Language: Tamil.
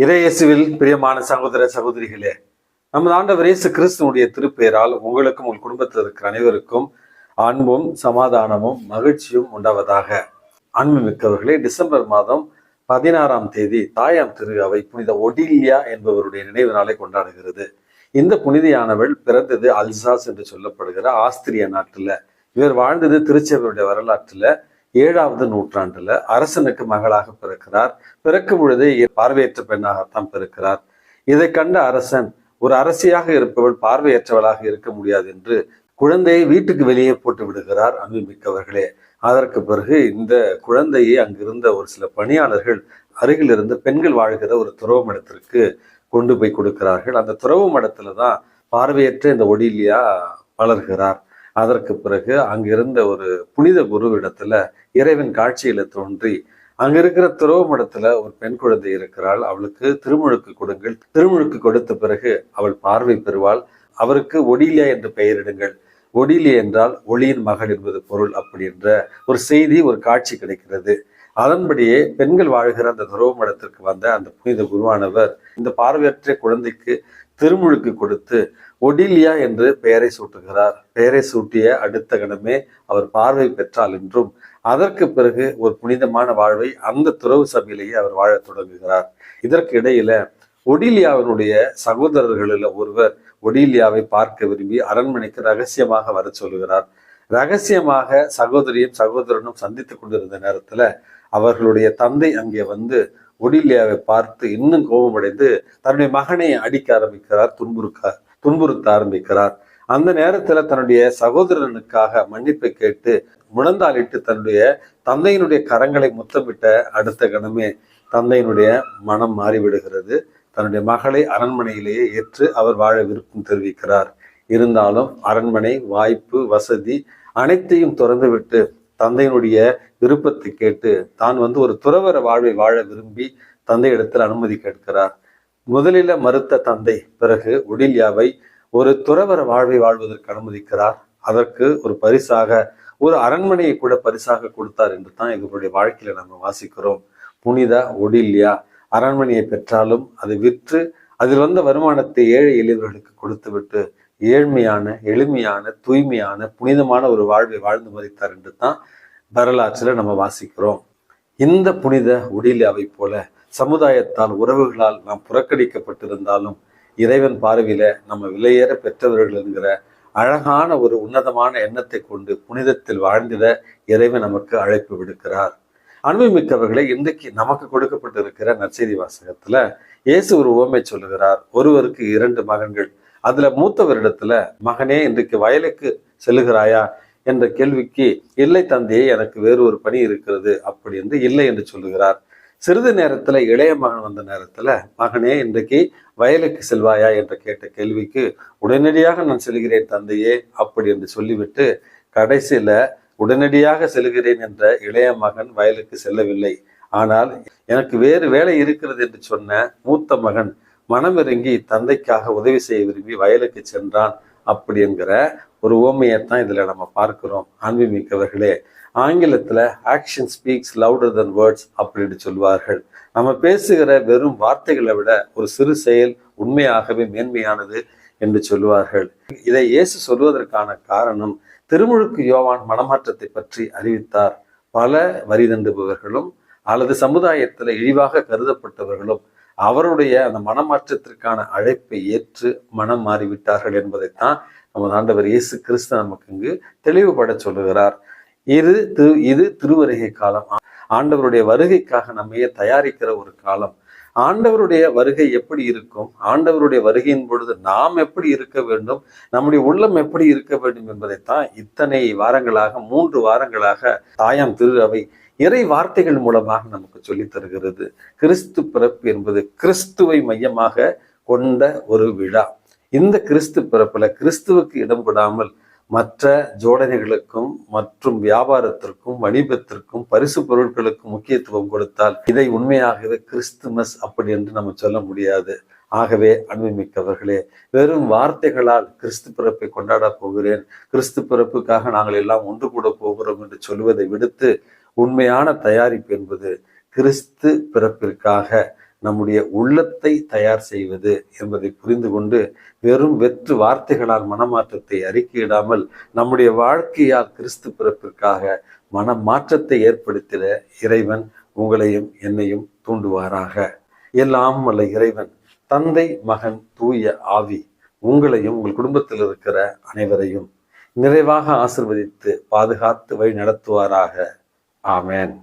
இறையேசுவில் பிரியமான சகோதர சகோதரிகளே, நமது ஆண்டவர் இயேசு கிறிஸ்துவனுடைய திருப்பெயரால் உங்களுக்கும் உங்கள் குடும்பத்தில் இருக்கிற அனைவருக்கும் அன்பும் சமாதானமும் மகிழ்ச்சியும் உண்டாவதாக. அன்பு மிக்கவர்களே, டிசம்பர் மாதம் 16ஆம் தேதி தாயாம் திரு அவை புனித ஒடிலியா என்பவருடைய நினைவு நாளை கொண்டாடுகிறது. இந்த புனிதையானவள் பிறந்தது அல்சாஸ் என்று சொல்லப்படுகிற ஆஸ்திரிய நாட்டுல. இவர் வாழ்ந்தது திருச்சபையுடைய வரலாற்றுல 7வது நூற்றாண்டுல அரசனுக்கு மகளாக பிறக்கிறார். பிறக்கும் பொழுதே பார்வையற்ற பெண்ணாகத்தான் பிறக்கிறார். இதை கண்ட அரசன், ஒரு அரசியாக இருப்பவள் பார்வையற்றவளாக இருக்க முடியாது என்று குழந்தையை வீட்டுக்கு வெளியே போட்டு விடுகிறார். அன்புமிக்கவர்களே, அதற்கு பிறகு இந்த குழந்தையை அங்கிருந்த ஒரு சில பணியாளர்கள் அருகில் இருந்து பெண்கள் வாழ்கிற ஒரு துறவு மடத்திற்கு கொண்டு போய் கொடுக்கிறார்கள். அந்த துறவு மடத்துல தான் பார்வையற்ற இந்த ஒடிலியா வளர்கிறார். அதற்கு பிறகு அங்கிருந்த ஒரு புனித குருவிடத்துல இறைவன் காட்சியில தோன்றி, அங்க இருக்கிற துறவு மடத்துல ஒரு பெண் குழந்தை இருக்கிறாள், அவளுக்கு திருமுழுக்கு கொடுங்கள், திருமுழுக்கு கொடுத்த பிறகு அவள் பார்வை பெறுவாள், அவருக்கு ஒடிலியா என்று பெயரிடுங்கள், ஒடிலியா என்றால் ஒளியின் மகள் என்பது பொருள் அப்படின்ற ஒரு செய்தி, ஒரு காட்சி கிடைக்கிறது. அதன்படியே பெண்கள் வாழ்கிற அந்த துறவு மடத்திற்கு வந்த அந்த புனித குருவானவர் இந்த பார்வையற்ற குழந்தைக்கு திருமுழுக்கு கொடுத்து ஒடிலியா என்று பெயரை சூட்டுகிறார். பெயரை சூட்டிய அடுத்த கணமே அவர் பார்வை பெற்றால் என்றும், அதற்கு பிறகு ஒரு புனிதமான வாழ்வை அந்த துறவு சபையிலேயே அவர் வாழத் தொடங்குகிறார். இதற்கு இடையில ஒடிலியாவினுடைய சகோதரர்களில் ஒருவர் ஒடிலியாவை பார்க்க விரும்பி அரண்மனைக்கு ரகசியமாக வர சொல்லுகிறார். ரகசியமாக சகோதரியும் சகோதரனும் சந்தித்துக் கொண்டிருந்த நேரத்துல அவர்களுடைய தந்தை அங்கே வந்து ஒடிலியாவை பார்த்து இன்னும் கோபமடைந்து தன்னுடைய மகனை அடிக்க ஆரம்பிக்கிறார், துன்புறுத்த ஆரம்பிக்கிறார். அந்த நேரத்துல தன்னுடைய சகோதரனுக்காக மன்னிப்பை கேட்டு முழந்தாளிட்டு தன்னுடைய தந்தையினுடைய கரங்களை முத்தமிட்ட அடுத்த கணமே தந்தையினுடைய மனம் மாறிவிடுகிறது. தன்னுடைய மகளை அரண்மனையிலேயே ஏற்று அவர் வாழ விருப்பம் தெரிவிக்கிறார். இருந்தாலும் அரண்மனை, வாய்ப்பு, வசதி அனைத்தையும் திறந்துவிட்டு தந்தையினுடைய விருப்பத்தை கேட்டு தான் ஒரு துறவற வாழ்வை வாழ விரும்பி தந்தையிடத்தில் அனுமதி கேட்கிறார். முதலில மறுத்த தந்தை பிறகு ஒடிலியாவை ஒரு துறவற வாழ்வை வாழ்வதற்கு அனுமதிக்கிறார். அதற்கு ஒரு பரிசாக ஒரு அரண்மனையை கூட பரிசாக கொடுத்தார் என்று தான் இவருடைய வாழ்க்கையில நம்ம வாசிக்கிறோம். புனித ஒடிலியா அரண்மனையை பெற்றாலும் அதை விற்று அதில் வந்த வருமானத்தை ஏழை எளியவர்களுக்கு கொடுத்துவிட்டு ஏழ்மையான, எளிமையான, தூய்மையான, புனிதமான ஒரு வாழ்வை வாழ்ந்து மதித்தார் என்று தான் வரலாற்றில் நம்ம வாசிக்கிறோம். இந்த புனித ஒடிலியாவை போல சமுதாயத்தால், உறவுகளால் நாம் புறக்கணிக்கப்பட்டிருந்தாலும் இறைவன் பார்வையில நம்ம விலையேற பெற்றவர்கள் என்கிற அழகான ஒரு உன்னதமான எண்ணத்தை கொண்டு புனிதத்தில் வாழ்ந்திட இறைவன் நமக்கு அழைப்பு விடுக்கிறார். அன்புமிக்கவர்களை, இன்றைக்கு நமக்கு கொடுக்கப்பட்டிருக்கிற நற்செய்தி வாசகத்துல இயேசு ஒரு உவமை சொல்லுகிறார். ஒருவருக்கு 2 மகன்கள். அதுல மூத்தவரிடத்துல, மகனே இன்றைக்கு வயலுக்கு செல்லுகிறாயா என்ற கேள்விக்கு, இல்லை தந்தையே, எனக்கு வேறு ஒரு பணி இருக்கிறது அப்படி என்று இல்லை என்று சொல்லுகிறார். சிறிது நேரத்துல இளைய மகன் வந்த நேரத்துல, மகனே இன்றைக்கு வயலுக்கு செல்வாயா என்று கேட்ட கேள்விக்கு, உடனடியாக நான் செல்கிறேன் தந்தையே அப்படி என்று சொல்லிவிட்டு கடைசியில உடனடியாக செல்கிறேன் என்ற இளைய மகன் வயலுக்கு செல்லவில்லை. ஆனால் எனக்கு வேறு வேலை இருக்கிறது என்று சொன்ன மூத்த மகன் மனமிறங்கி தந்தைக்காக உதவி செய்ய விரும்பி வயலுக்கு சென்றான் அப்படி என்கிற ஒரு உவமையைத்தான் இதுல நம்ம பார்க்கிறோம். அன்புமிக்கவர்களே, ஆங்கிலத்துல ஆக்ஷன் ஸ்பீக்ஸ் லவுடர் தன் வேர்ட்ஸ் அப்படின்னு சொல்வார்கள். நம்ம பேசுகிற வெறும் வார்த்தைகளை விட ஒரு சிறு செயல் உண்மையாகவே மேன்மையானது என்று சொல்லுவார்கள். இதை இயேசு சொல்வதற்கான காரணம், திருமுழுக்கு யோவான் மனமாற்றத்தை பற்றி அறிவித்தார். பல வரி தண்டுபவர்களும் அல்லது சமுதாயத்துல இழிவாக கருதப்பட்டவர்களும் அவருடைய அந்த மனமாற்றத்திற்கான அழைப்பை ஏற்று மனம் மாறிவிட்டார்கள் என்பதைத்தான் நமது ஆண்டவர் இயேசு கிறிஸ்து நமக்கு இங்கு தெளிவுபட சொல்லுகிறார். இது திருவருகை காலம். ஆண்டவருடைய வருகைக்காக நம்மையே தயாரிக்கிற ஒரு காலம். ஆண்டவருடைய வருகை எப்படி இருக்கும், ஆண்டவருடைய வருகையின் பொழுது நாம் எப்படி இருக்க வேண்டும், நம்முடைய உள்ளம் எப்படி இருக்க வேண்டும் என்பதைத்தான் இத்தனை வாரங்களாக, 3 வாரங்களாக தாயாம் திரு அவை இறை வார்த்தைகள் மூலமாக நமக்கு சொல்லித் தருகிறது. கிறிஸ்து பிறப்பு என்பது கிறிஸ்துவை மையமாக கொண்ட ஒரு விழா. இந்த கிறிஸ்து பிறப்புல கிறிஸ்துவுக்கு இடம் கொடாமல் மற்ற ஜோடனைகளுக்கும் மற்றும் வியாபாரத்திற்கும் வணிகத்திற்கும் பரிசு பொருட்களுக்கும் முக்கியத்துவம் கொடுத்தால் இதை உண்மையாகவே கிறிஸ்துமஸ் அப்படி என்று நம்ம சொல்ல முடியாது. ஆகவே அன்புமிக்கவர்களே, வெறும் வார்த்தைகளால் கிறிஸ்து பிறப்பை கொண்டாட போகிறேன், கிறிஸ்து பிறப்புக்காக நாங்கள் எல்லாம் ஒன்று கூட போகிறோம் என்று சொல்வதை விடுத்து உண்மையான தயாரிப்பு என்பது கிறிஸ்து பிறப்பிற்காக நம்முடைய உள்ளத்தை தயார் செய்வது என்பதை புரிந்து கொண்டு வெறும் வெற்று வார்த்தைகளால் மனமாற்றத்தை அறிக்கையிடாமல் நம்முடைய வாழ்க்கையால் கிறிஸ்து பிறப்பிற்காக மனமாற்றத்தை ஏற்படுத்திட இறைவன் உங்களையும் என்னையும் தூண்டுவாராக. எல்லாம் வல்ல இறைவன் தந்தை, மகன், தூய ஆவி உங்களையும் உங்கள் குடும்பத்தில் இருக்கிற அனைவரையும் நிறைவாக ஆசிர்வதித்து பாதுகாத்து வழி நடத்துவாராக. ஆமென்.